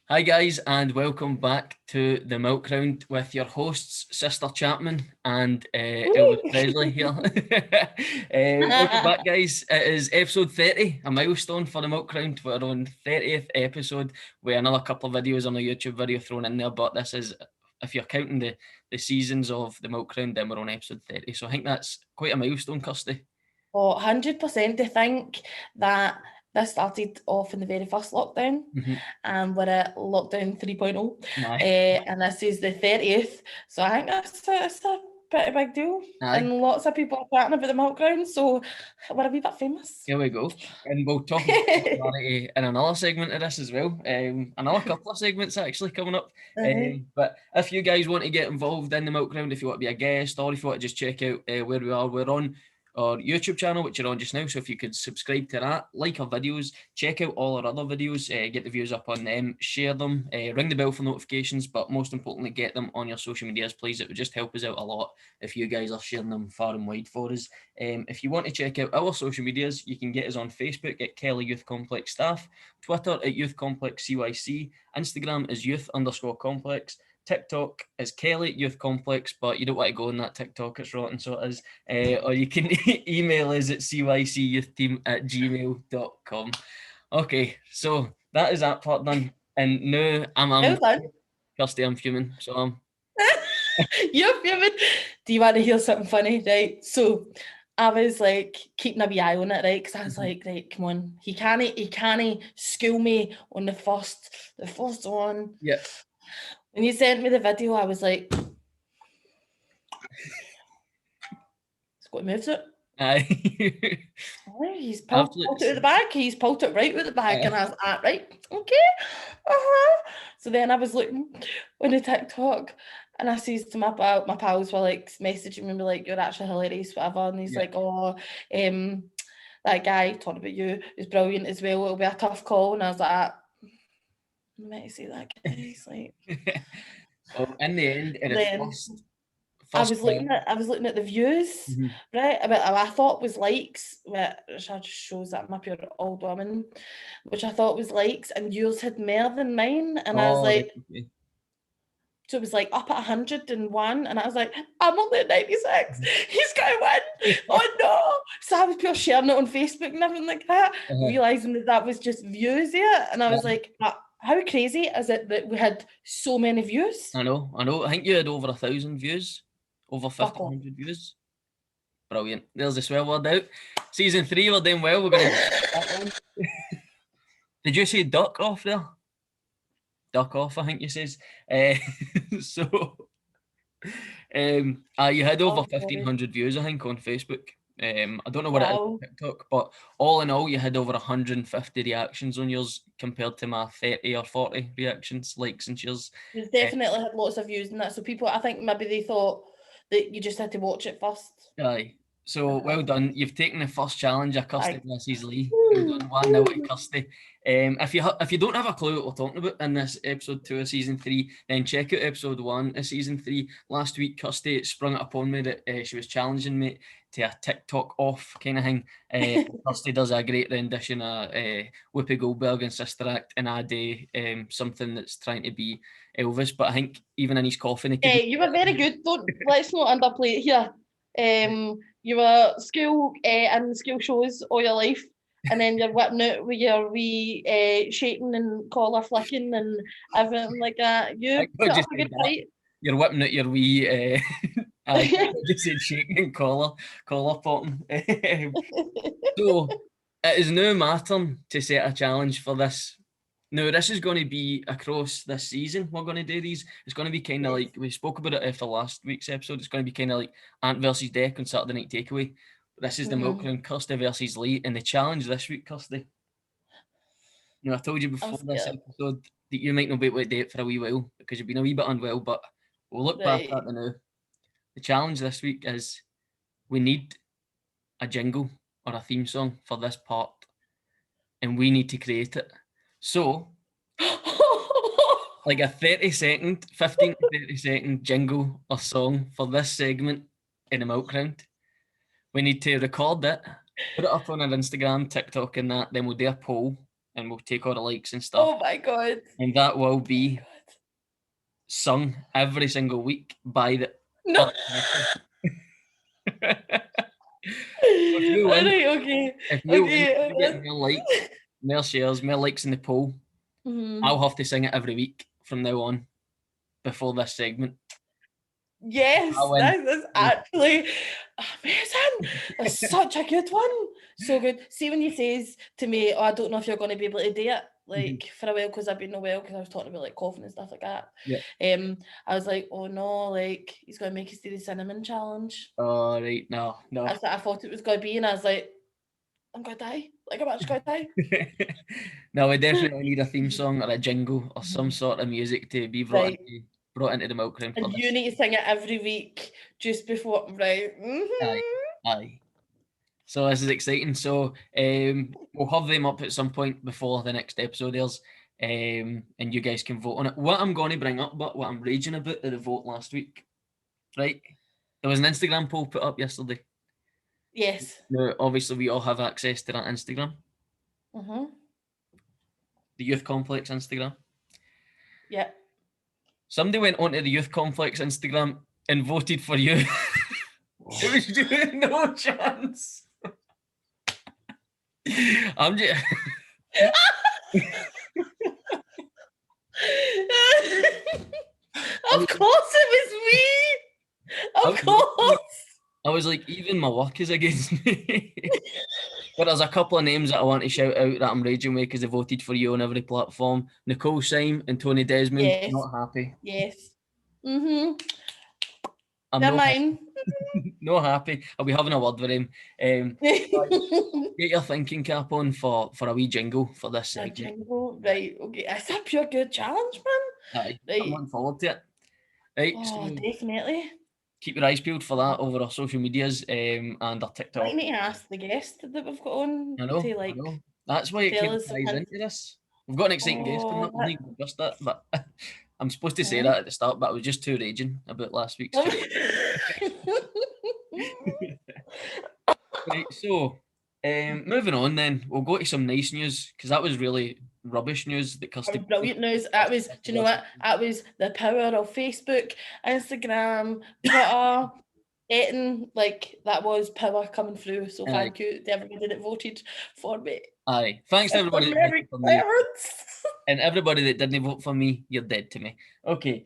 Hi guys, and welcome back to the Milk Round with your hosts, Sister Chapman and Elvis Presley here. Welcome back, guys. It is episode 30, a milestone for the Milk Round. We're on 30th episode with another couple of videos on a YouTube video thrown in there, but this is, if you're counting the seasons of the Milk Round, then we're on episode 30. So I think that's quite a milestone, Kirsty. Oh, 100%. I think that this started off in the very first lockdown, and we're at lockdown 3.0, and this is the 30th. So I think that's a pretty big deal. Aye. And lots of people are chatting about the milk round, so we're a wee bit famous. Here we go. And we'll talk about popularity in another segment of this as well. Another couple of segments actually coming up. But if you guys want to get involved in the Milk Round, if you want to be a guest, or if you want to just check out where we are, we're on our YouTube channel, which you're on just now. So if you could subscribe to that, like our videos, check out all our other videos, get the views up on them, share them, ring the bell for notifications, but most importantly, get them on your social medias, please. It would just help us out a lot if you guys are sharing them far and wide for us. If you want to check out our social medias, you can get us on Facebook at Kelly Youth Complex Staff, Twitter at Youth Complex CYC, Instagram is Youth_Complex, TikTok is Kelly Youth Complex, but you don't want to go on that TikTok, it's rotten, so it is. Or you can email us at cycyouthteam@gmail.com. Okay, so that is that part done. And now I'm Kirsty, I'm fuming, so I'm... You're fuming. Do you want to hear something funny? Right, so I was like keeping a wee eye on it, right? Because I was like, right, come on, he can't school me on the first one. Yeah. When you sent me the video, I was like, it's got moves it. Aye. He's pulled it out of the bag. He's pulled it right out of the bag, and I was like, right, okay, So then I was looking on the TikTok, and I sees to my pals were like messaging me like, "You're actually hilarious, whatever," and he's like, "Oh, that guy talking about you is brilliant as well. It'll be a tough call," and I was like, "I'm meant to say that guy." He's like, well, in the end, I was looking at the views, right? I thought was likes, which just shows that I'm a pure old woman, which I thought was likes, and yours had more than mine, and I was like, so it was like up at 101, and I was like, I'm only at 96. He's going to win. Oh no! So I was pure sharing it on Facebook and everything like that, realizing that was just views there, and I was like, how crazy is it that we had so many views? I know. I think you had over 1,000 views, over 1,500 views. Brilliant. There's the swear word out. Season 3, we're doing well. We're going to... Did you say duck off there? Duck off, I think you says. So, you had over 1,500 views, I think, on Facebook. I don't know what it is on TikTok, but all in all, you had over 150 reactions on yours compared to my 30 or 40 reactions, likes and shares. You definitely had lots of views in that. So people, I think maybe they thought that you just had to watch it first. Aye. So well done. You've taken the first challenge of Kirsty versus Lee. Well done. 1-0 to Kirsty. If you don't have a clue what we're talking about in this episode 2 of season 3, then check out episode 1 of season 3. Last week, Kirsty sprung it upon me that she was challenging me to a TikTok off kind of thing. Kirsty does a great rendition of Whoopi Goldberg and Sister Act, and I do something that's trying to be Elvis, but I think even in his coffin, you were very good. Let's not underplay it here. You were school in school shows all your life, and then you're whipping out with your wee shaking and collar flicking and everything like that. You put up a good fight. You're whipping out your wee I just said shaking and collar potting. So it is now my turn to set a challenge for this. Now, this is going to be across this season. We're going to do these. It's going to be kind of like, we spoke about it for last week's episode. It's going to be kind of like Ant versus Deck on Saturday Night Takeaway. But this is the Milk Round, Kirsty versus Lee. And the challenge this week, Kirsty. Now, I told you before this episode that you might not be able to do it for a wee while because you've been a wee bit unwell, but we'll look back at it now. The challenge this week is we need a jingle or a theme song for this part. And we need to create it. So, like a 15 to 30 second jingle or song for this segment in the Milk Round. We need to record it, put it up on our Instagram, TikTok and that, then we'll do a poll and we'll take all the likes and stuff. Oh my God. And that will be sung every single week by the No. If you win, okay. if you get more likes, more shares, more likes in the poll, I'll have to sing it every week from now on before this segment. Yes, that's actually amazing. That's such a good one. So good. See, when he says to me, "Oh, I don't know if you're going to be able to do it," like for a while, because I've been unwell, because I was talking about like coughing and stuff like that. Yeah. I was like, "Oh no, like he's going to make us do the cinnamon challenge." Oh right, no. That's what I thought it was going to be, and I was like, "I'm going to die. Like I'm actually going to die." No, we definitely need a theme song or a jingle or some sort of music to be brought into the milk room. And you need to sing it every week just before, right? Aye. So this is exciting. So we'll have them up at some point before the next episode airs, and you guys can vote on it. What I'm going to bring up, but what I'm raging about at the vote last week, right? There was an Instagram poll put up yesterday. Yes. Now, obviously, we all have access to that Instagram. The Youth Complex Instagram. Yeah. Somebody went onto the Youth Complex Instagram and voted for you. It was doing no chance. I'm just. Of course it was me. Of course. I was like, even my work is against me. But there's a couple of names that I want to shout out that I'm raging with because they voted for you on every platform. Nicole Syme and Tony Desmond. Yes. Not happy. Yes. I'm They're mine. not happy. I'll be having a word with him. Get your thinking cap on for a wee jingle for this segment. A jingle, right? Okay, it's a pure good challenge, man. Aye, I'm looking forward to it. Right, oh, so definitely. Keep your eyes peeled for that over our social medias and our TikTok. I need to ask the guest that we've got on. I know. That's why it kind of ties into this. We've got an exciting guest coming up. I think just that, but I'm supposed to say that at the start, but I was just too raging about last week's. Right, so moving on then, we'll go to some nice news because that was really rubbish news that Kirsty. Brilliant news. That was, do you know what? That was the power of Facebook, Instagram, Twitter, getting like that was power coming through. So thank you to everybody that voted for me. Aye, thanks to everybody that voted for me. And everybody that didn't vote for me, you're dead to me. Okay.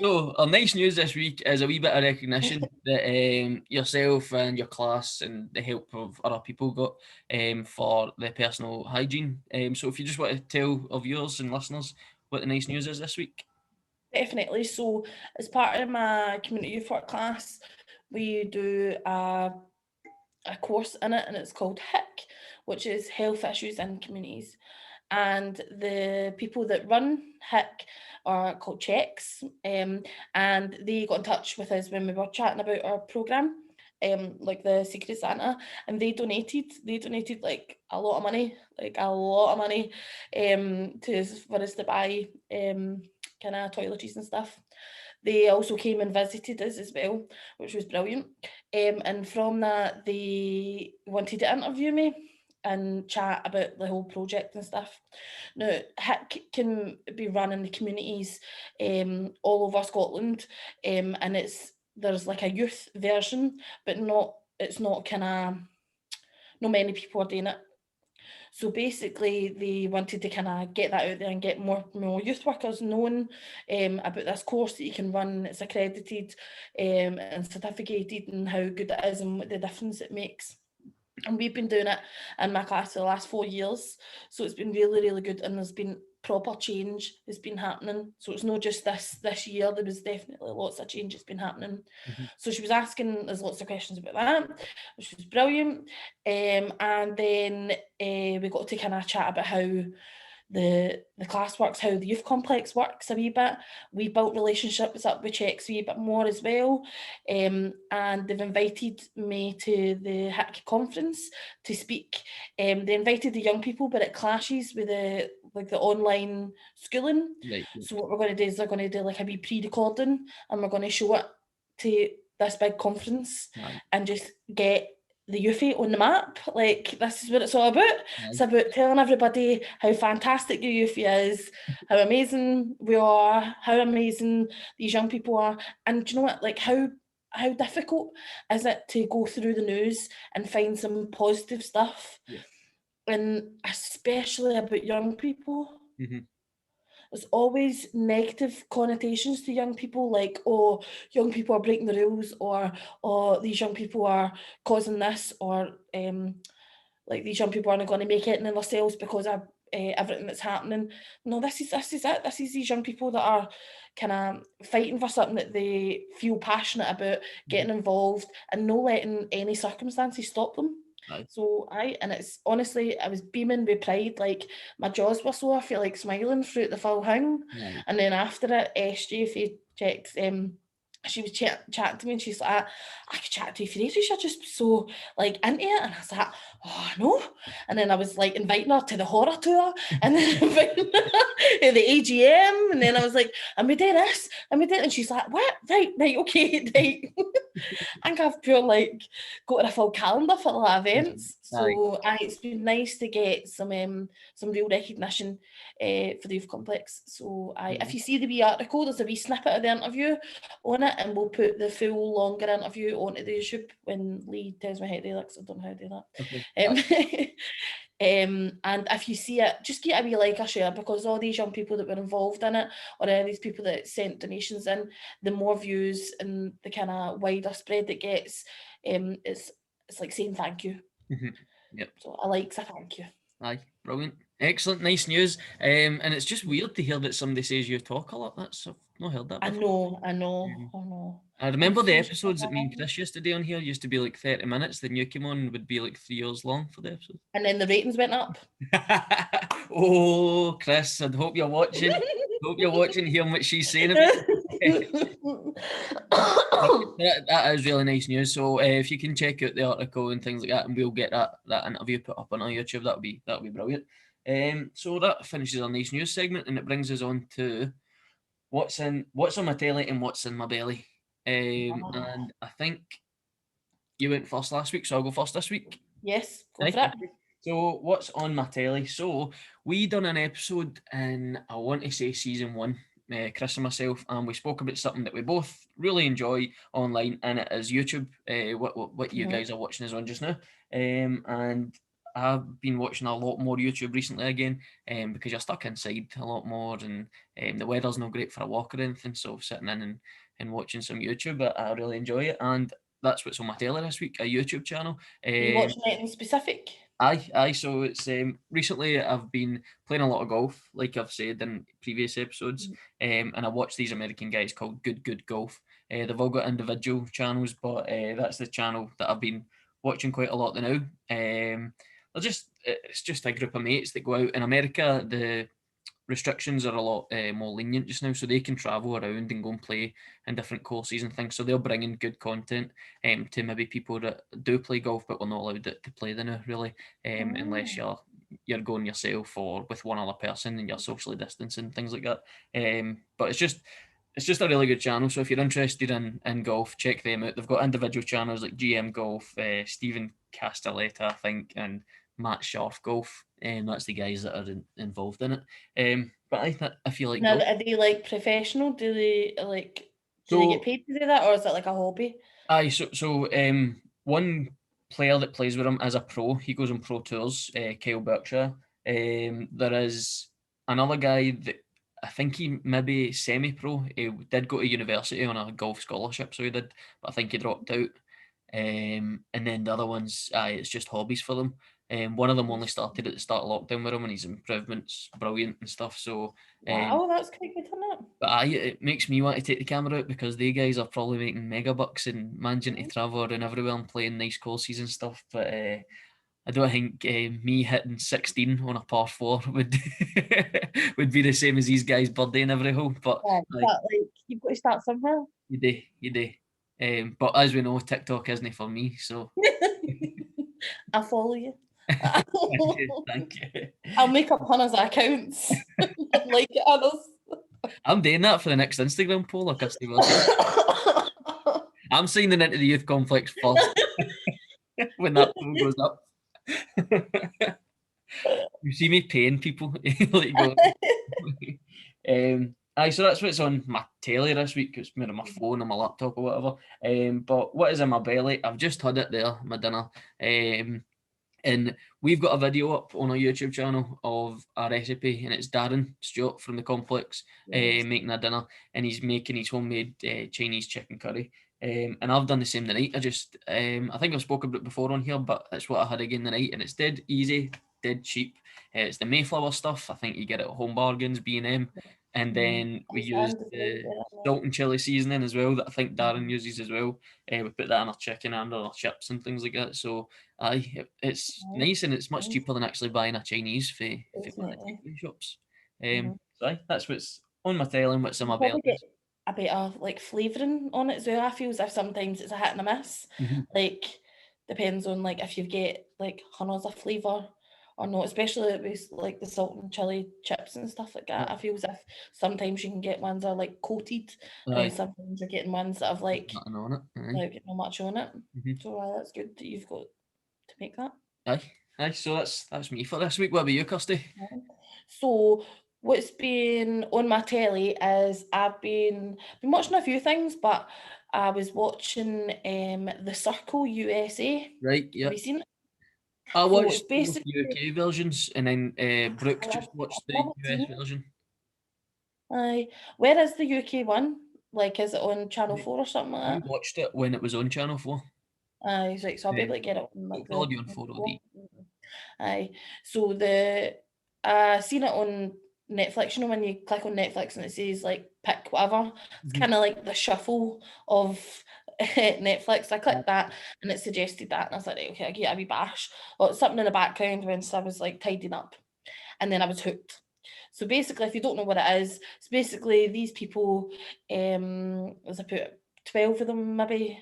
So our nice news this week is a wee bit of recognition that yourself and your class and the help of other people got for the personal hygiene. So if you just want to tell our viewers and listeners what the nice news is this week. Definitely. So as part of my community youth work class, we do a course in it, and it's called HIC, which is Health Issues in Communities. And the people that run HIC are called Checks, and they got in touch with us when we were chatting about our programme, like the Secret Santa, and they donated like a lot of money, for us to buy kind of toiletries and stuff. They also came and visited us as well, which was brilliant. And from that, they wanted to interview me and chat about the whole project and stuff. Now, HIC can be run in the communities all over Scotland, and there's like a youth version, but it's not kind of, not many people are doing it. So basically, they wanted to kind of get that out there and get more youth workers knowing about this course that you can run. It's accredited and certificated, and how good it is and what the difference it makes. And we've been doing it in my class for the last 4 years. So it's been really, really good. And there's been proper change has been happening. So it's not just this year. There was definitely lots of change that's been happening. So she was asking us lots of questions about that, which was brilliant. And then we got to kind of chat about how the class works, how the youth complex works a wee bit. We built relationships up with Checks a wee bit more as well, and they've invited me to the HIC conference to speak. They invited the young people, but it clashes with the online schooling. Right. So what we're going to do is they're going to do like a wee pre-recording, and we're going to show it to this big conference and just get the youthy on the map. Like, this is what it's all about. It's about telling everybody how fantastic the youthy is, how amazing we are, how amazing these young people are. And do you know what? Like, how difficult is it to go through the news and find some positive stuff? Yeah. And especially about young people. Mm-hmm. There's always negative connotations to young people, like, oh, young people are breaking the rules, or oh, these young people are causing this, or like, these young people aren't going to make it in themselves because of everything that's happening. No, this is it. This is these young people that are kind of fighting for something that they feel passionate about, getting involved, and no letting any circumstances stop them. So and it's honestly, I was beaming with pride. Like, my jaws were sore. I feel like smiling throughout the full thing. And then after it, SJ, if you checked, she was chatting to me, and she's like, I could chat to you for ages, you're just so, like, into it. And I was like, oh, I know. And then I was like inviting her to the horror tour, and then inviting her to the AGM, and then I was like, and we did this, and we did, and she's like, what? Right, okay, right. I think I've pure, like, got a full calendar for the events. So it's been nice to get some real recognition for the youth complex. So if you see the wee article, there's a wee snippet of the interview on it, and we'll put the full longer interview onto the YouTube when Lee tells me how to do that, because I don't know how to do that. And if you see it, just get a wee like or share, because all these young people that were involved in it, or any of these people that sent donations in, the more views and the kind of wider spread it gets, it's like saying thank you. Yep. So I like to thank you. Aye, brilliant. Excellent, nice news. And it's just weird to hear that somebody says you talk a lot. I've not heard that before. I know. I remember the episodes that me and Chris used to do on here used to be like 30 minutes. The new came on would be like 3 years long for the episode. And then the ratings went up. Oh, Chris, I hope you're watching. Hearing what she's saying about that is really nice news. So if you can check out the article and things like that, and we'll get that interview put up on our YouTube, that'll be brilliant. So that finishes our nice news segment, and it brings us on to what's on my telly and what's in my belly. And I think you went first last week, so I'll go first this week. Yes, go for it. So what's on my telly? So we done an episode in, I want to say, season 1, Chris and myself, and we spoke about something that we both really enjoy online, and it is YouTube. What you guys are watching is on just now, and I've been watching a lot more YouTube recently again, because you're stuck inside a lot more, and the weather's not great for a walk or anything. So sitting in and watching some YouTube, I really enjoy it, and that's what's on my telly this week, a YouTube channel. Are you watching anything specific? Aye. So it's recently I've been playing a lot of golf, like I've said in previous episodes, and I watch these American guys called Good Golf. They've all got individual channels, but that's the channel that I've been watching quite a lot now. It's just a group of mates that go out. In America, the restrictions are a lot more lenient just now, so they can travel around and go and play in different courses and things. So they'll bring in good content to maybe people that do play golf, but we're not allowed to play the now, really, unless you're going yourself or with one other person and you're socially distancing, things like that. But it's just a really good channel. So if you're interested in golf, check them out. They've got individual channels like GM Golf, Stephen Castelletta, I think, and Matt Sharf Golf. That's the guys that are involved in it. But I feel like now, are they like professional? Do they get paid to do that, or is it like a hobby? Aye, so one player that plays with him as a pro, he goes on pro tours, Kyle Berkshire. There is another guy that I think he maybe semi-pro. He did go to university on a golf scholarship, so he did, but I think he dropped out. And then the other ones, it's just hobbies for them. One of them only started at the start of lockdown with him, and his improvement's brilliant and stuff. So wow, that's quite good, isn't it? But it makes me want to take the camera out, because they guys are probably making mega bucks and managing to travel around everywhere and playing nice courses and stuff. But I don't think me hitting 16 on a par 4 would would be the same as these guys birdieing every hole. But you've got to start somewhere. You do. But as we know, TikTok isn't for me, so I follow you. Thank you. I'll make up Hannah's accounts. Like others. I'm doing that for the next Instagram poll, or Kirsty. I'm signing into the youth complex first. when that poll goes up. You see me paying people. Like go. So that's what's on my telly this week. It's more on my phone or my laptop or whatever. But what is in my belly? I've just had it there, my dinner. And we've got a video up on our YouTube channel of a recipe, and it's Darren Stewart from the Complex making a dinner, and he's making his homemade Chinese chicken curry. And I've done the same tonight. I think I've spoken about it before on here, but that's what I had again tonight, and it's dead easy, dead cheap. It's the Mayflower stuff. I think you get it at Home Bargains, B&M. And then we used the salt and chili seasoning as well that I think Darren uses as well. We put that in our chicken and our chips and things like that. So it's nice, and it's much cheaper than actually buying a Chinese for one of the takeaway shops. So that's what's on my telly and what's in my belly. Get a bit of like flavouring on it as well. I feel as if sometimes it's a hit and a miss. Like depends on like if you get like hundreds of flavour or not, especially with like the salt and chili chips and stuff like that. I feel as if sometimes you can get ones that are like coated, and sometimes you're getting ones that have like nothing on it. Like not much on it. So that's good that you've got to make that. Aye. So that's me for this week. What about you, Kirsty? So what's been on my telly is I've been watching a few things, but I was watching The Circle USA. Right, yeah. Have you seen it? I watched the UK versions, and then Brooke just watched the US version. Aye. Where is the UK one? Like, is it on Channel 4 or something like that? We watched it when it was on Channel 4. Aye, right, so I'll be able to get it on like it'll be on 4OD. Aye. So seen it on Netflix, you know when you click on Netflix and it says like pick whatever, it's kind of like the shuffle of Netflix. I clicked that and it suggested that, and I was like, okay, I get a wee bash. Well, it's something in the background when I was like tidying up, and then I was hooked. So basically, if you don't know what it is, it's basically these people, there's about 12 of them maybe,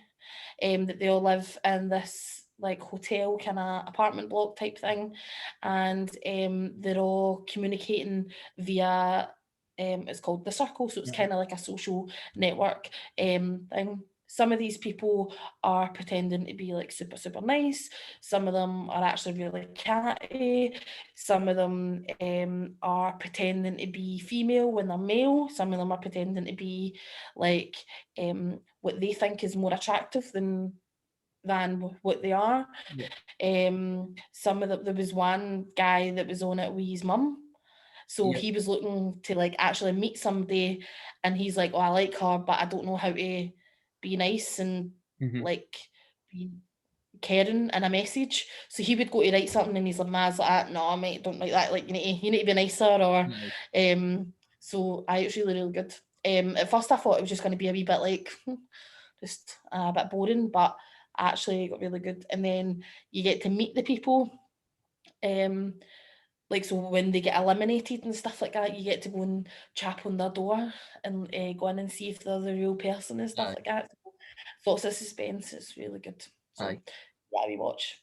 that they all live in this like hotel kind of apartment block type thing, and they're all communicating via it's called The Circle, so it's kind of like a social network thing. Some of these people are pretending to be like super, super nice. Some of them are actually really catty. Some of them are pretending to be female when they're male. Some of them are pretending to be like what they think is more attractive than what they are. Some of them, there was one guy that was on it with his mum. So he was looking to like actually meet somebody, and he's like, oh, I like her, but I don't know how to be nice and like be caring in a message. So he would go to write something and he's like, Ma's like, no, mate, don't like that. Like you need to be nicer, or so it's really, really good. At first I thought it was just going to be a wee bit like just a bit boring, but actually got really good. And then you get to meet the people. Like so when they get eliminated and stuff like that, you get to go and chap on their door and go in and see if they're the real person and stuff like that. So lots of suspense. It's really good. So yeah, we watch.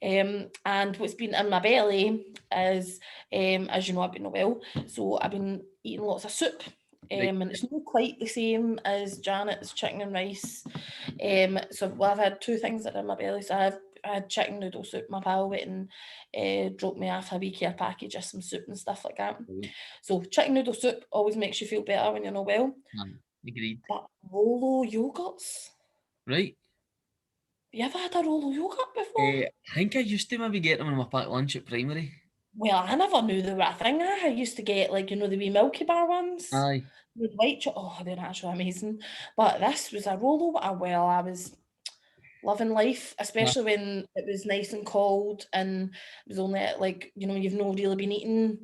And what's been in my belly is, as you know, I've been well, so I've been eating lots of soup. And it's not quite the same as Janet's chicken and rice. So I've had two things that are in my belly. So I had chicken noodle soup. My pal went and dropped me off a wee care package of some soup and stuff like that. So chicken noodle soup always makes you feel better when you're not well. Agreed. But Rolo yogurts. Right. Have you ever had a Rolo yogurt before? I think I used to maybe get them in my packed lunch at primary. Well, I never knew they were a thing. I used to get like, the wee Milky Bar ones. Aye. With white chocolate. Oh, they're actually amazing. But this was a Rolo. Well, I was loving life, especially when it was nice and cold and it was only like, you've not really been eating.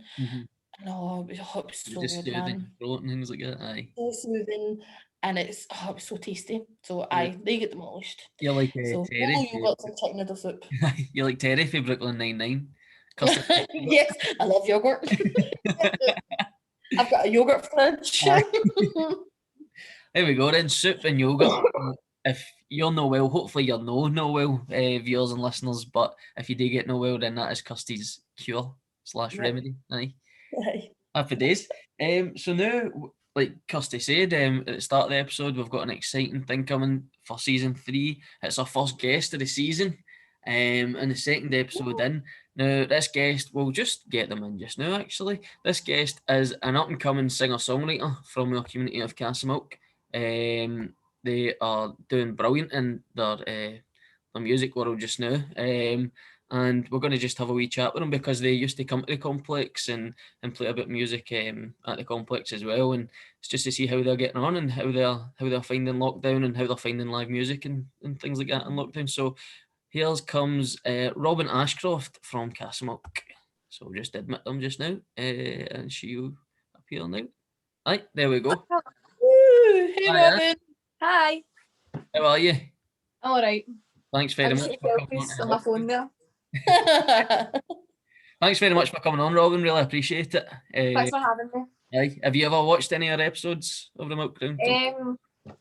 No, it was so just good, man. And things like that. Aye. So soothing, and it was so tasty. So they get demolished. You're like so Terry. You got some chicken noodle soup. You're like Terry for Brooklyn Nine-Nine. Yes, I love yogurt. I've got a yogurt fridge. There we go then, soup and yogurt. If you're not well, hopefully you're no well, viewers and listeners, but if you do get no well, then that is Kirsty's cure / remedy. Aye. Happy days. So now, like Kirsty said at the start of the episode, we've got an exciting thing coming for season 3. It's our first guest of the season, in the second episode in. Now, this guest, we'll just get them in just now, actually. This guest is an up-and-coming singer-songwriter from the community of Castlemilk. They are doing brilliant in their music world just now. And we're going to just have a wee chat with them because they used to come to the complex and play a bit of music at the complex as well. And it's just to see how they're getting on and how they're finding lockdown and how they're finding live music and things like that in lockdown. So here comes Robin Ashcroft from Castlemilk. So we'll just admit them just now, and she'll appear now. Right, there we go. Woo! Hey, Hi, Robin. Hi. How are you? All right. Thanks very much for coming on my phone there. Thanks very much for coming on, Robin. Really appreciate it. Thanks for having me. Have you ever watched any other episodes of the Milkground?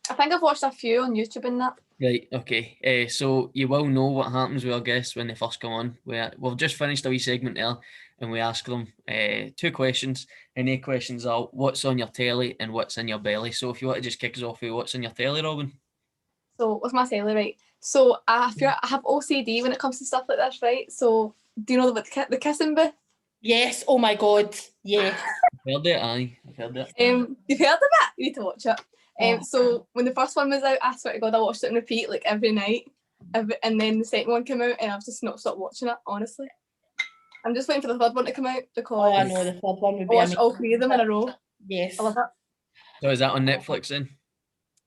I think I've watched a few on YouTube and that. Right, okay. So you will know what happens with our guests when they first come on. We've just finished a wee segment there and we ask them 2 questions. And the questions are what's on your telly and what's in your belly. So if you want to just kick us off with what's on your telly, Robin. So what's my telly, right? So I have OCD when it comes to stuff like this, right? So do you know about the kissing booth? Yes, oh my God, yes. I've heard it, aye. I've heard it. You've heard of it? You need to watch it. So when the first one was out, I swear to God, I watched it on repeat like every night. And then the second one came out and I've just not stopped watching it, honestly. I'm just waiting for the third one to come out because I know the third one would be I watched all 3 of them in a row. Yes. I love it. So is that on Netflix then?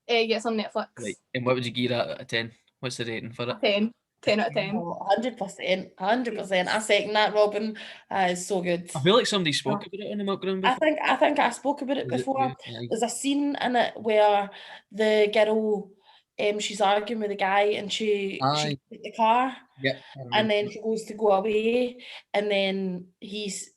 Yeah, it's on Netflix. Right. And what would you give that out of 10? What's the rating for it? 10 out of 10. 100%. I second that, Robin. It's so good. I feel like somebody spoke about it on the Milkground before. I think I spoke about it before. There's a scene in it where the girl, she's arguing with the guy and she takes the car. Yeah. And then she goes to go away and then he's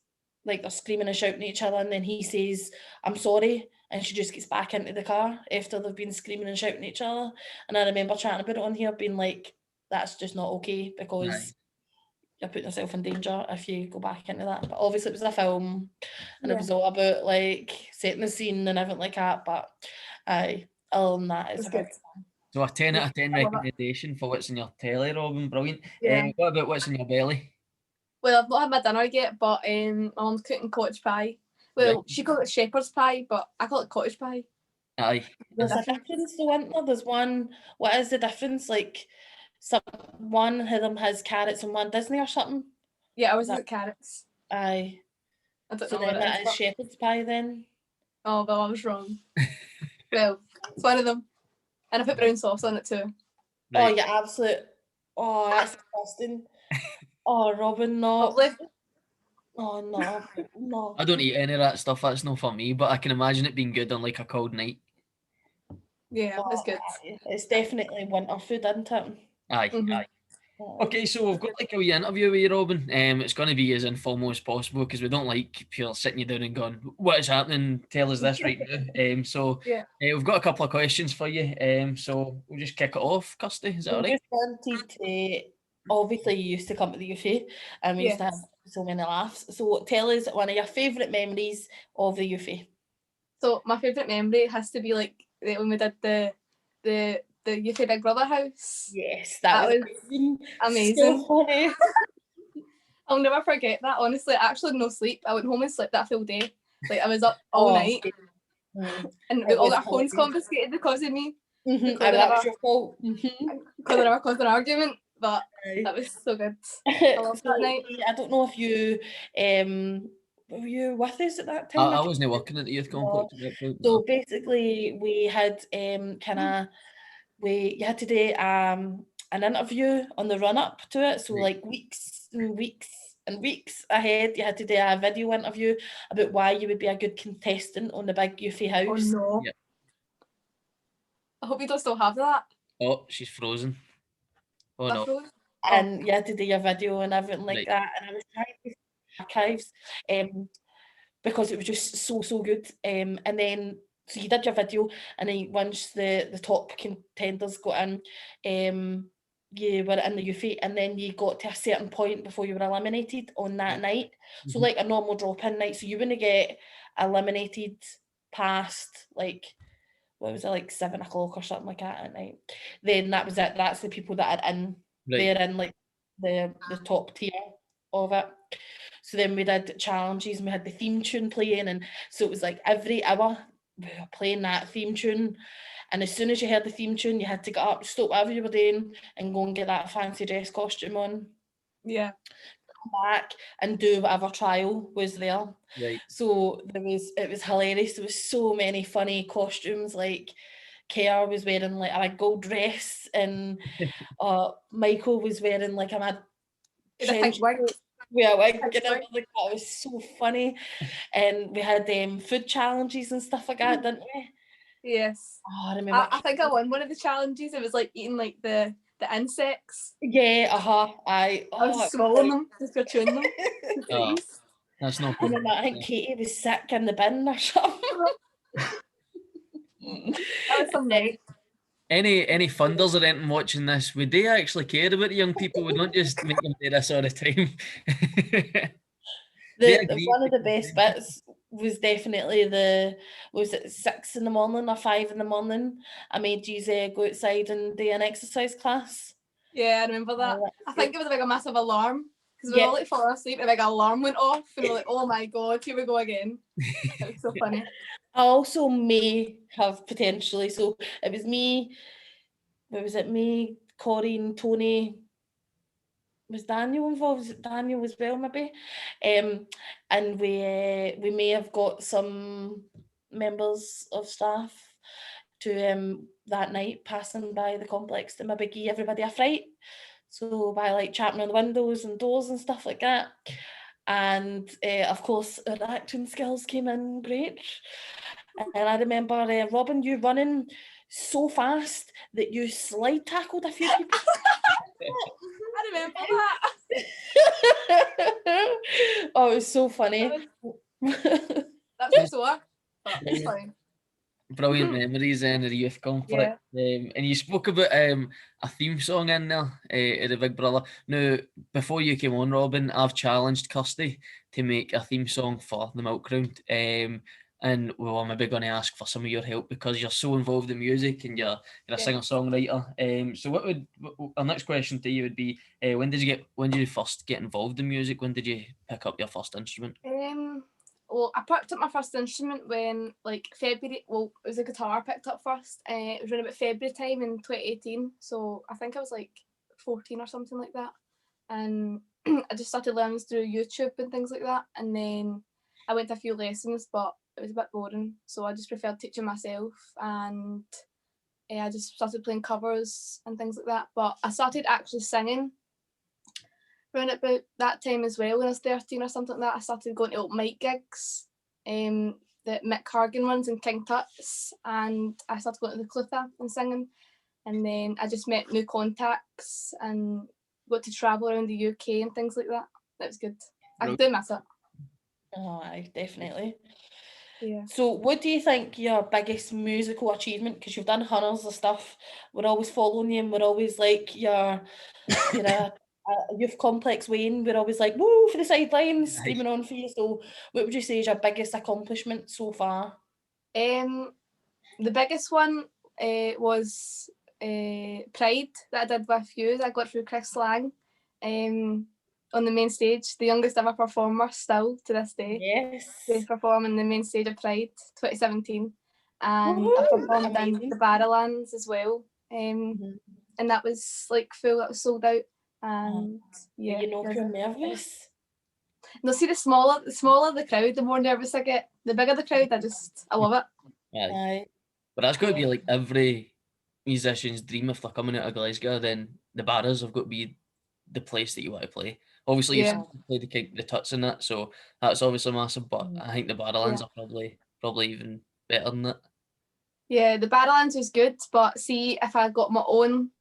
like they're screaming and shouting at each other and then he says, "I'm sorry," and she just gets back into the car after they've been screaming and shouting at each other. And I remember chatting about it on here being like, that's just not okay because you're putting yourself in danger if you go back into that. But obviously it was a film and it was all about like setting the scene and everything like that. But other than that, it's good. So a 10 out of 10 recommendation for what's in your telly, Robin. Brilliant. Yeah. What about what's in your belly? Well, I've not had my dinner yet, but my mum's cooking cottage pie. Well, she calls it shepherd's pie, but I call it cottage pie. Aye. There's a difference though, isn't there? There's one, what is the difference? Like, one of them has carrots and one Disney or something? Yeah, I was at carrots. Aye. I don't So know then what that it is shepherd's pie then? Oh, well, I was wrong. Well, it's one of them. And I put brown sauce on it too. Right. Oh, you absolute. Oh, that's disgusting. Oh, Robin, no. Lovely. Oh, no. I don't eat any of that stuff. That's not for me, but I can imagine it being good on like a cold night. Yeah, it's good. It's definitely winter food, isn't it? Aye, aye. Okay, so we've got like a wee interview with you, Robin. It's going to be as informal as possible because we don't like pure sitting you down and going, "What is happening? Tell us this right now." So we've got a couple of questions for you. So we'll just kick it off. Kirsty, is that all right? Just wanted to. Obviously, you used to come to the youthy and we used to have so many laughs. So tell us one of your favourite memories of the youthy. So my favourite memory has to be like when we did the youthy Big Brother house. Yes, that was amazing. So funny. I'll never forget that. Honestly, I actually had no sleep. I went home and slept that full day. Like I was up all night, and we all got our phones confiscated because of me. That was your fault. Because I never caused an argument. But that was so good. I loved that night. I don't know if you were you with us at that time? I wasn't working at the youth complex. So basically, we had you had to do an interview on the run up to it. So like weeks and weeks and weeks ahead, you had to do a video interview about why you would be a good contestant on the big youthy house. Oh no! Yep. I hope you don't still have that. Oh, she's frozen. Oh no. And you had to do your video and everything like that. And I was trying to archives because it was just so good. And then so you did your video and then once the top contenders got in, you were in the youthy and then you got to a certain point before you were eliminated on that night. So like a normal drop-in night. So you wouldn't get eliminated past like what was it, like 7:00 or something like that at night. Then that was it. That's the people that are in. They're in like the top tier of it. So then we did challenges and we had the theme tune playing, and so it was like every hour we were playing that theme tune, and as soon as you heard the theme tune you had to get up, stop whatever you were doing and go and get that fancy dress costume on. Yeah. Come back and do whatever trial was there. Right. So it was hilarious. There was so many funny costumes, like Kerr was wearing like a gold dress, and Michael was wearing like a mad trench coat. Yeah, like, it was so funny. And we had food challenges and stuff like that, didn't we? Yes. Oh, I remember. I think I won one of the challenges. It was like eating like the insects. Yeah, I was swallowing them, just for chewing them. That's not good. I think Katie was sick in the bin or something. That was some night. Any funders or anything watching this, would they actually care about the young people? Would not just make them do this all the time. One of the best bits was definitely was it 6 in the morning or 5 in the morning? I made you go outside and do an exercise class. Yeah, I remember that. I think it was like a massive alarm, because we were all like falling asleep and like an alarm went off and we were like, oh my god, here we go again. It was so funny. I also may have potentially, so it was me, what was it, me, Corey and Tony, was Daniel involved? Was it Daniel as well, maybe? And we may have got some members of staff to that night passing by the complex to maybe give everybody a fright. So by like chapping on the windows and doors and stuff like that. And of course our acting skills came in great. And I remember Robin, you running so fast that you slide tackled a few people. I remember that. Oh, it was so funny. That was sore, but it's fine. Brilliant memories of the youth conflict. And you spoke about a theme song in there of the Big Brother. Now, before you came on, Robin, I've challenged Kirsty to make a theme song for the Milk Round. And well, I'm maybe going to ask for some of your help because you're so involved in music and you're a singer-songwriter. So what would our next question to you would be, when did you first get involved in music? When did you pick up your first instrument? Well, I picked up my first instrument when like February. Well, it was a guitar I picked up first. It was around about February time in 2018. So I think I was like 14 or something like that. And I just started learning through YouTube and things like that. And then I went to a few lessons, but it was a bit boring. So I just preferred teaching myself. And I just started playing covers and things like that. But I started actually singing around about that time as well. When I was 13 or something like that, I started going to open mic gigs that Mick Hargan runs in King Tut's, and I started going to the Clutha and singing. And then I just met new contacts and got to travel around the UK and things like that. That was good. I do miss it. Oh, definitely. Yeah. So what do you think your biggest musical achievement, because you've done hundreds of stuff, we're always following you and we're always like you're a youth complex Wayne, we're always like woo for the sidelines, screaming on for you. So what would you say is your biggest accomplishment so far? The biggest one was Pride that I did with you. I got through Chris Lang on the main stage, the youngest ever performer still to this day. Yes. To perform on the main stage of Pride 2017. And I performed in the Barrowlands as well. And that was like full, that was sold out. And yeah. You know if you're nervous? No, see, the smaller the crowd, the more nervous I get. The bigger the crowd, I love it. Yeah. But that's got to be like every musician's dream. If they're coming out of Glasgow, then the Barras have got to be the place that you want to play. Obviously, you've played the Tuts in that, so that's obviously massive. But I think the Barrowlands are probably even better than that. Yeah, the Barrowlands was good, but see, if I got my own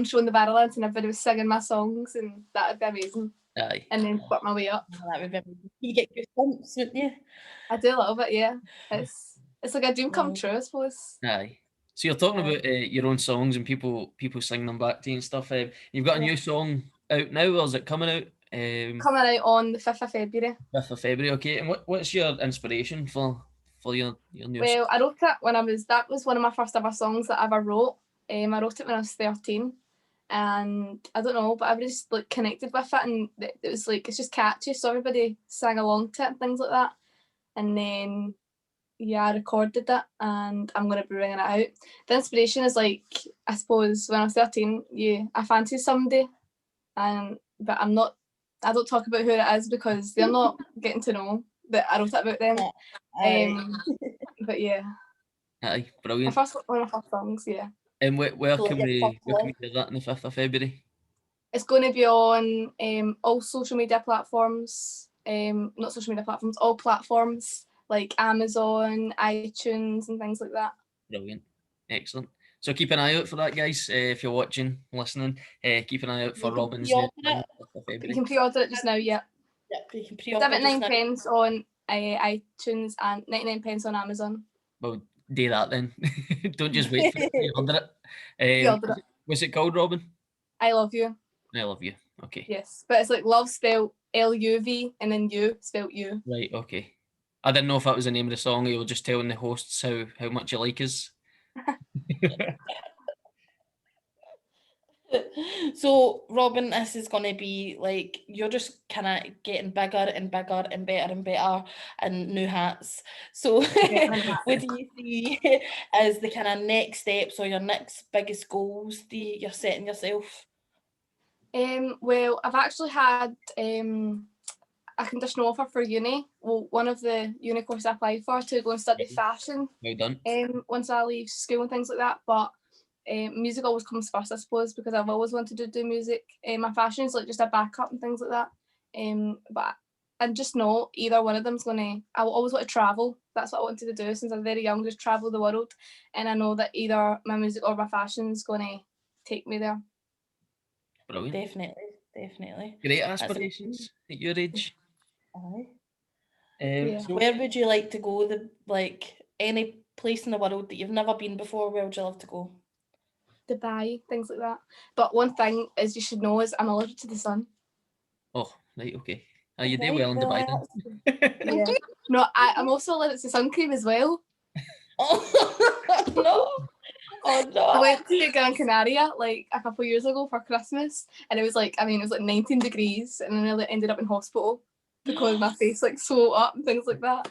show in the Barrowlands and everybody was singing my songs, and that would be amazing. Aye. And then work my way up. That would be amazing. You get goosebumps, wouldn't you? I do love it. Yeah, it's like a dream come true, I suppose. Aye. So you're talking about your own songs and people sing them back to you and stuff. You've got a new song out now, or is it coming out? Coming out on the 5th of February. 5th of February, okay. And what's your inspiration for your new song? Well, I wrote it when that was one of my first ever songs that I ever wrote. I wrote it when I was 13. and I don't know, but I just like connected with it, and it was like, it's just catchy, so everybody sang along to it and things like that. And then yeah, I recorded it, and I'm going to be bringing it out. The inspiration is like, I suppose when I was 13, I fancied somebody, but I don't talk about who it is because they're not getting to know that I wrote it about them. But yeah. Aye, brilliant. One of my first songs, yeah. And where can we hear that on the 5th of February? It's going to be on all social media platforms, not social media platforms, all platforms like Amazon, iTunes and things like that. Brilliant. Excellent. So keep an eye out for that, guys. If you're watching, listening, keep an eye out for Robin's new album. You can pre-order it just now, yeah. Yep, you can pre-order 79p on iTunes and 99p on Amazon. Well, do that then. Don't just wait for it. Pre-order it. What's it called, Robin? I Love You. I Love You. Okay. Yes, but it's like love spelled L-U-V and then you spelled you. Right, okay. I didn't know if that was the name of the song, or you were just telling the hosts how much you like us. So, Robin, this is going to be like, you're just kind of getting bigger and bigger and better and new hats. So, what do you see as the kind of next steps or your next biggest goals that you're setting yourself? Well, I've actually had a conditional offer for uni. Well, one of the uni courses I applied for to go and study fashion. Well done. Once I leave school and things like that, but music always comes first, I suppose, because I've always wanted to do music. My fashion is like just a backup and things like that. But I just know either one of them's I always want to travel. That's what I wanted to do since I'm very young, just travel the world. And I know that either my music or my fashion is going to take me there. Brilliant. Definitely. Great aspirations at your age. Aye. So where would you like to go? Any place in the world that you've never been before, where would you love to go? Dubai, things like that. But one thing is you should know is I'm allergic to the sun. Oh, right, okay. You do well in Dubai then. Yeah. No, I'm also allergic to sun cream as well. Oh no. Oh no. I went to Gran Canaria like a couple of years ago for Christmas, and it was like 19 degrees, and then I ended up in hospital because my face like swelled up and things like that.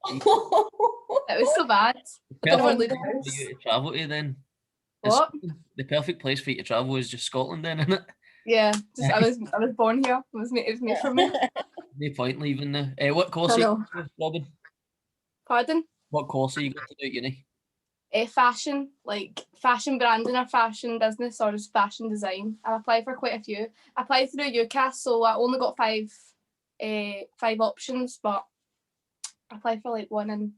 It was so bad. I don't want to leave the house. For you to travel to then. What? The perfect place for you to travel is just Scotland then, isn't it? Yeah, just I was born here. It was made for me. No point leaving now. What course are you going to, Robin? Pardon? What course are you going to do at uni? Fashion, like fashion branding or fashion business or just fashion design. I've applied for quite a few. I applied through UCAS, so I only got five options, but I applied for like one in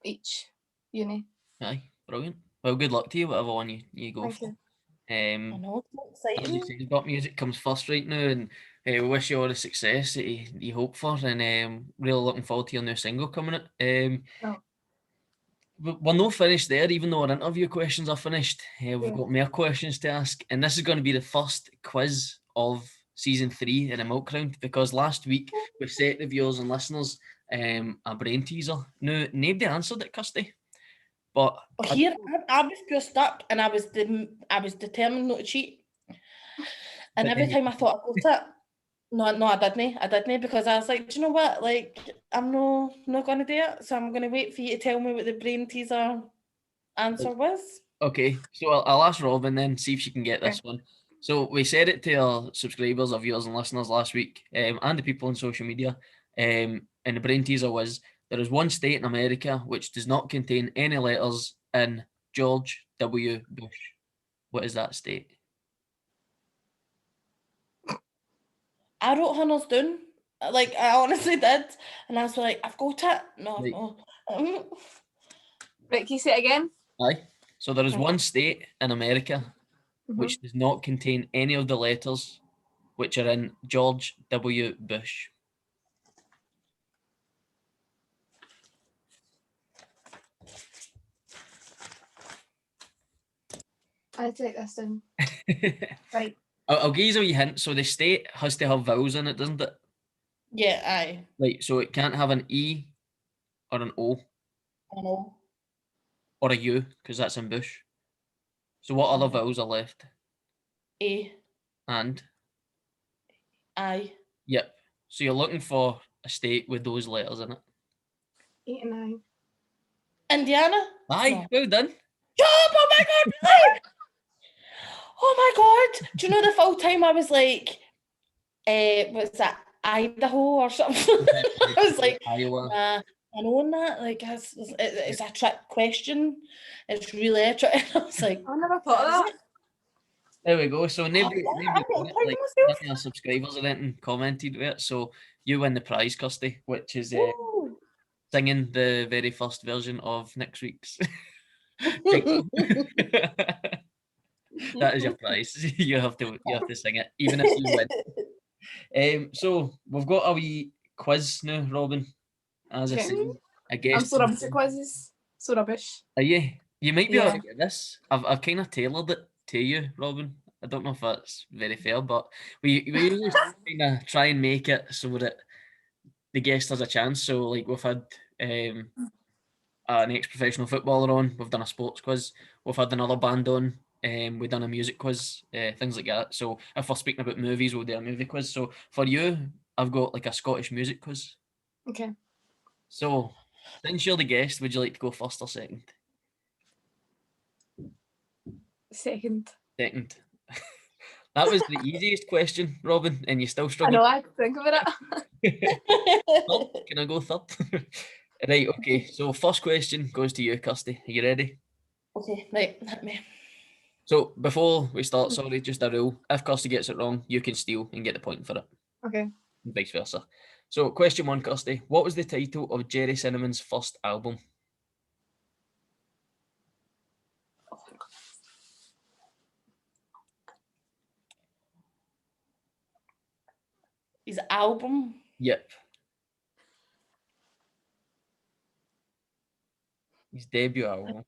each uni. Aye, brilliant. Well, good luck to you, whatever one you go Thank for. you. I know, it's exciting. You've got music comes first right now, and we wish you all the success that you hope for, and really looking forward to your new single coming out. We're not finished there, even though our interview questions are finished. We've got more questions to ask, and this is going to be the first quiz of season 3 in a Milk Round, because last week we set the viewers and listeners a brain teaser. Now, nobody answered it, Kirsty. But I was pure stuck, and I was determined not to cheat. And every time I thought I got it, no, I didn't, because I was like, do you know what? Like, I'm not going to do it, so I'm going to wait for you to tell me what the brain teaser answer was. Okay, so I'll ask Robin then, see if she can get this one. So we said it to our subscribers, our viewers and listeners last week, and the people on social media, and the brain teaser was, there is one state in America which does not contain any letters in George W. Bush. What is that state? I wrote Hunners down. Like, I honestly did. And I was like, I've got it. No. Right, can you say it again? Aye. So there is one state in America which does not contain any of the letters which are in George W. Bush. I take this in. Right. I'll give you a wee hint. So the state has to have vowels in it, doesn't it? Yeah, aye. Right, so it can't have an E or an O. I know. Or a U, because that's in Bush. So what other vowels are left? A. And? I. Yep. So you're looking for a state with those letters in it. 8 and 9. Indiana? Aye, No. well done. Job! Oh my god, really? Oh my god. Do you know the full time I was like, what's that, Idaho or something? I was like, Iowa. nah, I know that. Like, it's a trick question. It's really a trick. I was like, I never thought of that. There we go. So nobody I'm getting proud of like, myself. none of our subscribers or anything commented with it. So you win the prize, Kirsty, which is Woo. singing the very first version of next week's. That is your prize. You have to sing it, even if you win. So we've got a wee quiz now, Robin. As I Okay. say, I guess I'm so rubbish at quizzes. So rubbish. Are you? You might be Yeah. able to get this. I've kind of tailored it to you, Robin. I don't know if that's very fair, but we usually kind of try and make it so that the guest has a chance. So like we've had an ex-professional footballer on. We've done a sports quiz. We've had another band on. We've done a music quiz, things like that. So if we're speaking about movies, we'll do a movie quiz. So for you, I've got like a Scottish music quiz. Okay. So since you're the guest, would you like to go first or second? Second. Second. That was the easiest question, Robin, and you still I struggled. know, I had to think about it. Can I go third? Right, okay. So first question goes to you, Kirsty. Are you ready? Okay, right, hit me. So before we start, sorry, just a rule. If Kirsty gets it wrong, you can steal and get the point for it. Okay. And vice versa. So question 1, Kirsty. What was the title of Jerry Cinnamon's first album? Oh my God. His album? Yep. His debut album.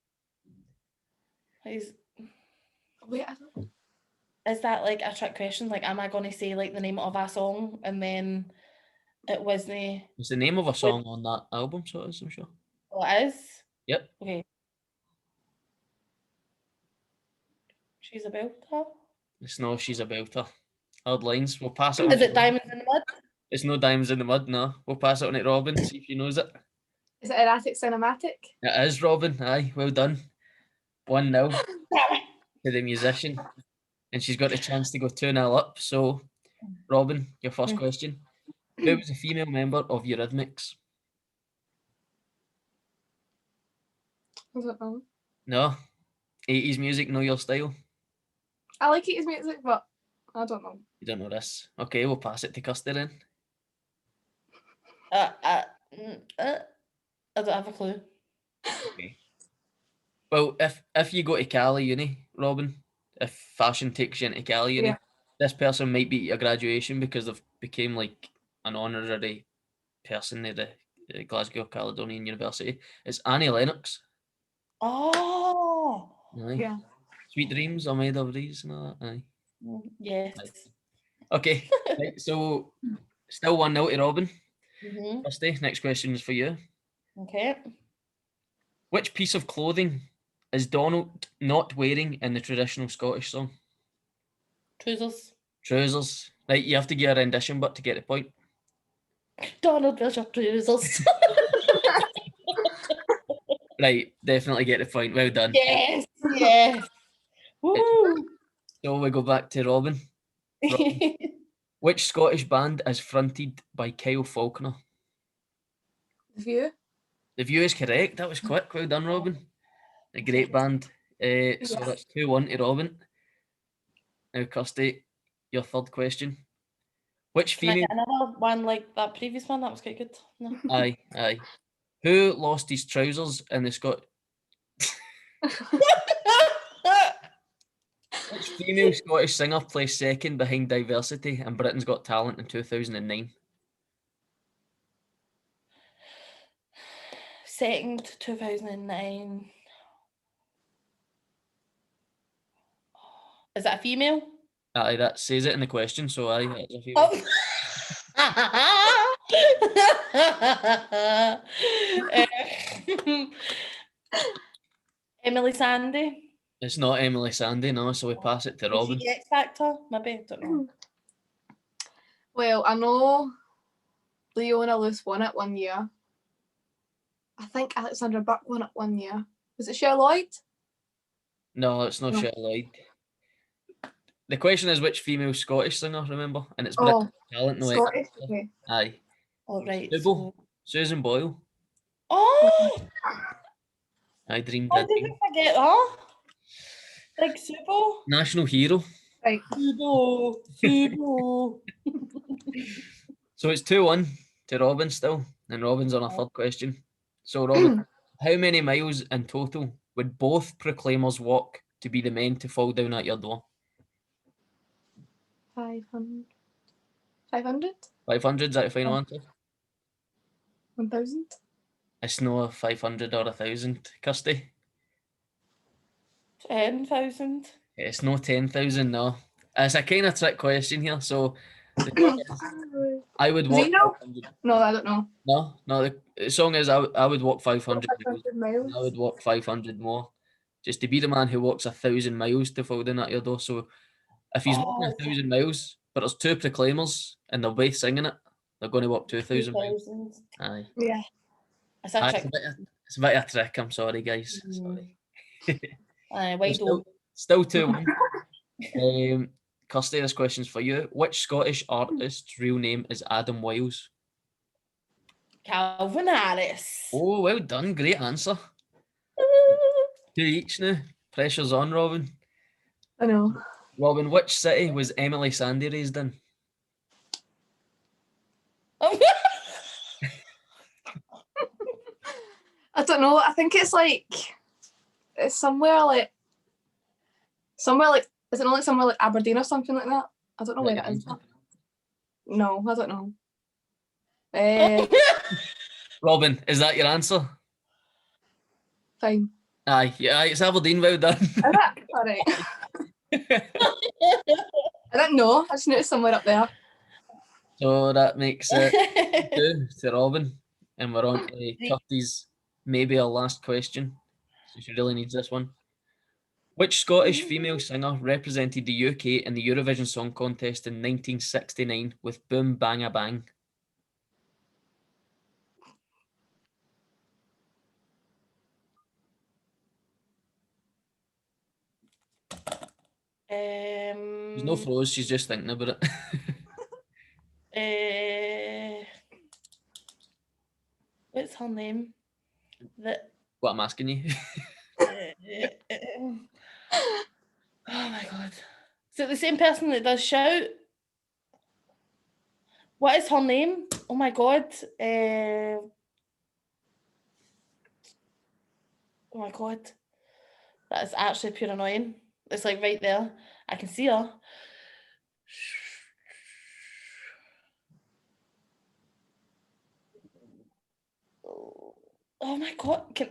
Is Wait, I don't know. that like a trick question? Like, am I going to say like the name of a song and then it wasn't? It's the name of a song on that album, so it is, I'm sure. Oh, it is? Yep. Okay. She's a belter? It's no She's a Belter. Hard lines. We'll pass it on. Is it Diamonds in the Mud? It's no Diamonds in the Mud, no. We'll pass it on to Robin, see if she knows it. Is it Erratic Cinematic? It is, Robin. Aye, well done. 1-0 to the musician. And she's got a chance to go 2-0 up. So, Robin, your first question. Who was a female member of Eurythmics? I don't know. No. 80s music, know your style? I like his music, but I don't know. You don't know this. Okay, we'll pass it to Kirsty then. I don't have a clue. Okay. Well, if you go to Cali Uni, Robin, if fashion takes you into Cali Uni, Yeah. this person might be at your graduation because they've became like an honorary person at the Glasgow Caledonian University. It's Annie Lennox. Oh, Aye. Yeah. Sweet dreams are made of these and all that. Aye. yes. Aye. Okay, right, so still 1-0 to Robin. Mm-hmm. Kirsty, next question is for you. Okay. Which piece of clothing is Donald not wearing in the traditional Scottish song? Trousers. Trousers. Right, you have to get a rendition, but to get the point. Donald Bishop trousers. Right, definitely get the point. Well done. Yes, yes. Woo. So we go back to Robin. Which Scottish band is fronted by Kyle Faulkner? The View? The View is correct. That was quick. Well done, Robin. A great band. So that's 2-1 to Robin. Now, Kirsty, your third question. Which Can I female... get another one like that previous one? That was quite good. No. Aye, aye. Who lost his trousers in the Scot... Which female Scottish singer placed second behind Diversity and Britain's Got Talent in 2009? Second, 2009. Is that a female? Aye, that says it in the question, so aye, that's a female. Emily Sandy. It's not Emily Sandy, no, so we pass it to Robin. Is she X Factor? Maybe, I don't know. Well, I know Leona Lewis won it one year. I think Alexandra Burke won it one year. Was it Cher Lloyd? No, it's not Cher Lloyd. The question is which female Scottish singer, remember? And it's British talent, no Scottish, okay. Aye. All right. Susan Boyle. Oh! I dreamed How did we forget that? Like Subo? National hero. Right. Subo. So it's 2-1 to Robin still, and Robin's on a third question. So Robin, how many miles in total would both proclaimers walk to be the men to fall down at your door? 500. 500? 500, is that the final answer? 1,000? It's no 500 or 1,000, Kirsty. 10,000. It's no 10,000, no. It's a kind of trick question here. So I would walk. No, I don't know. No. The song is I would walk 500 miles. I would walk 500 more, just to be the man who walks 1,000 miles to fall down at your door. So if he's walking 1,000 miles, but there's two proclaimers and they're both singing it, they're going to walk 2,000 miles. Aye. Yeah. It's a bit of a trick. I'm sorry, guys. Sorry. Still 2-1. Kirsty, this question's for you. Which Scottish artist's real name is Adam Wiles? Calvin Harris. Oh, well done. Great answer. 2 each now. Pressure's on, Robin. I know. Robin, which city was Emily Sandy raised in? I don't know. I think it's somewhere like, is it not like somewhere like Aberdeen or something like that? I don't know where it is. No, I don't know. Robin, is that your answer? Fine. Aye, yeah, it's Aberdeen. Well done. Is that? All right. I don't know. I just knew it was somewhere up there. So that makes it 2 to Robin, and we're on to Kirsty's maybe our last question. So she really needs this one. Which Scottish female singer represented the UK in the Eurovision Song Contest in 1969 with Boom Bang a Bang? There's no froze, she's just thinking about it. What's her name? What I'm asking you. Oh my god. Is it the same person that does Shout? What is her name? Oh my god. Oh my god. That is actually pure annoying. It's like right there. I can see her. Oh my god.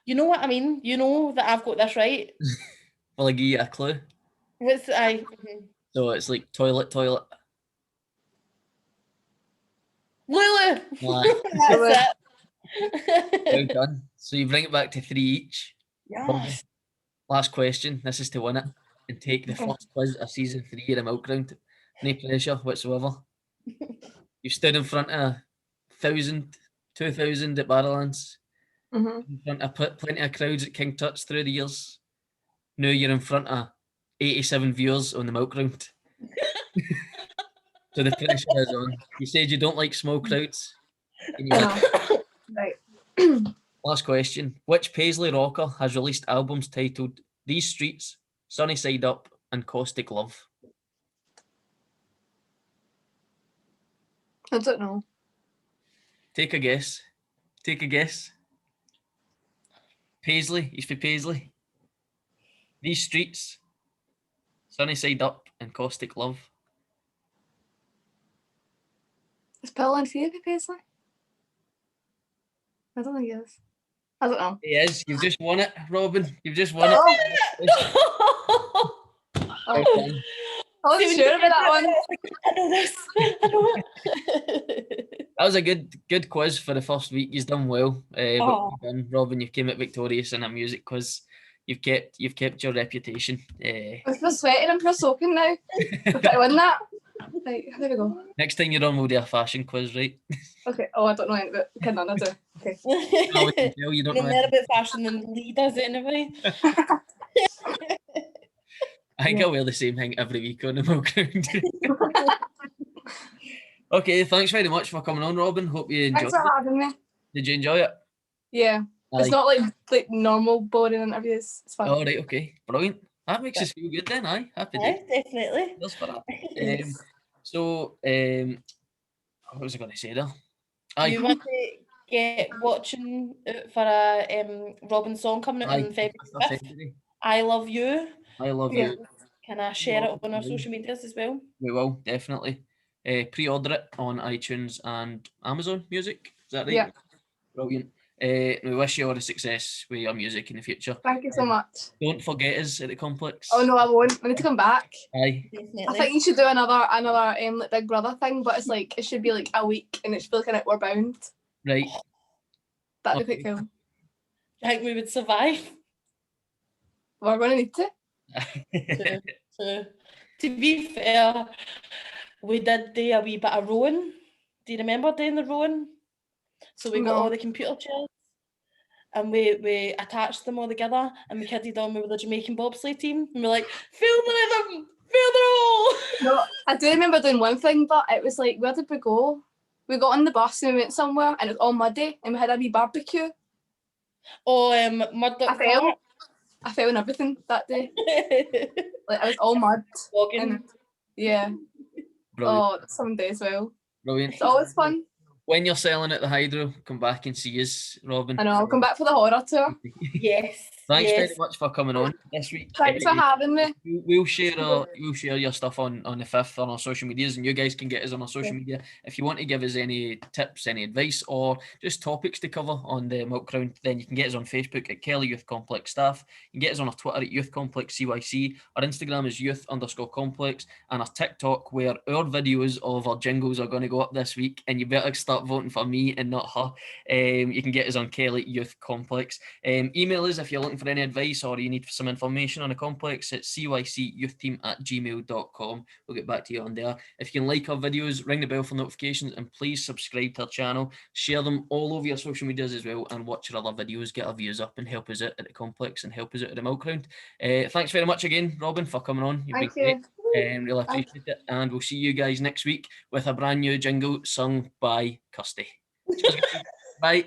You know what I mean? You know that I've got this right. Will I give you a clue? What's So it's like toilet. Lulu. That's it. Well done. So you bring it back to 3 each. Yes. Last question. This is to win it and take the first quiz of season 3 of the Milk Round. No pressure whatsoever. You stood in front of 1,000, 2,000 at Barrowlands. In front of plenty of crowds at King Tut's through the years. Now you're in front of 87 viewers on the Milk Round. So the pressure is on. You said you don't like small crowds. Right. Last question. Which Paisley rocker has released albums titled These Streets, Sunny Side Up and Caustic Love? I don't know. Take a guess. Paisley, he's for Paisley. These Streets, Sunny Side Up and Caustic Love. Is Paul and Phoebe Paisley? I don't think he is. I don't know. He is. You've just won it, Robin. You've just won it. I wasn't sure about that one. I know this. I know it. That was a good quiz for the first week. You've done well. But Robin, you came out victorious in a music quiz. you've kept your reputation. I'm so sweating, I'm so soaking now. I've got to win that. Right, there we go. Next time you're on, we'll do a fashion quiz, right? Okay. Oh, I don't know anything about. Can none, I do. Okay. No, we can tell you don't know more about fashion than Lee does anyway. I think I wear the same thing every week on the milk round. Okay, thanks very much for coming on, Robin. Hope you enjoyed Thanks for having me. Did you enjoy it? Yeah. Aye. It's not like normal boring interviews. It's fun. Oh, right, okay. Brilliant. That makes us feel good then, aye. Happy day. Definitely. Cheers for that. What was I going to say there? You want to get watching out for a Robin song coming out on February 5th. I Love You. I Love You. Can I share it on our social medias as well? We will, definitely. Pre-order it on iTunes and Amazon Music. Is that right? Yeah. Brilliant. We wish you all the success with your music in the future. Thank you so much. Don't forget us at the complex. Oh no, I won't. I need to come back. Aye. Definitely. I think you should do another like Big Brother thing, but it's like it should be like a week, and it should be like an Outward Bound. Right. That'd be quite cool. I think we would survive. We're going to need to. To be fair, we did do a wee bit of rowing. Do you remember doing the rowing? So we got all the computer chairs and we attached them all together and we kidded on with the Jamaican bobsleigh team and we're like, feel the rhythm, feel the roll. No, I do remember doing one thing, but it was like, where did we go? We got on the bus and we went somewhere and it was all muddy and we had a wee barbecue. Oh, mud. I fell in everything that day. Like I was all mud. And, yeah. Brilliant. Oh, some days well. Brilliant. It's always fun. When you're selling at the Hydro, come back and see us, Robin. I know, I'll come back for the horror tour. Yes. Thanks very much for coming on this week. Thanks for having me. We'll share your stuff on the 5th on our social medias, and you guys can get us on our social media. If you want to give us any tips, any advice, or just topics to cover on the Milk Round, then you can get us on Facebook at Kelly Youth Complex Staff. You can get us on our Twitter at Youth Complex CYC. Our Instagram is youth_complex, and our TikTok, where our videos of our jingles are going to go up this week, and you better start voting for me and not her. You can get us on Kelly Youth Complex. Email us if you're looking for any advice or you need some information on the complex at cycyouthteam@gmail.com. We'll get back to you on there. If you can like our videos, ring the bell for notifications, and please subscribe to our channel. Share them all over your social medias as well, and watch our other videos, get our views up, and help us out at the complex and help us out at the Milk Round. Thanks very much again, Robin, for coming on. Thank you. Really appreciate it, and we'll see you guys next week with a brand new jingle sung by Kirsty. Bye.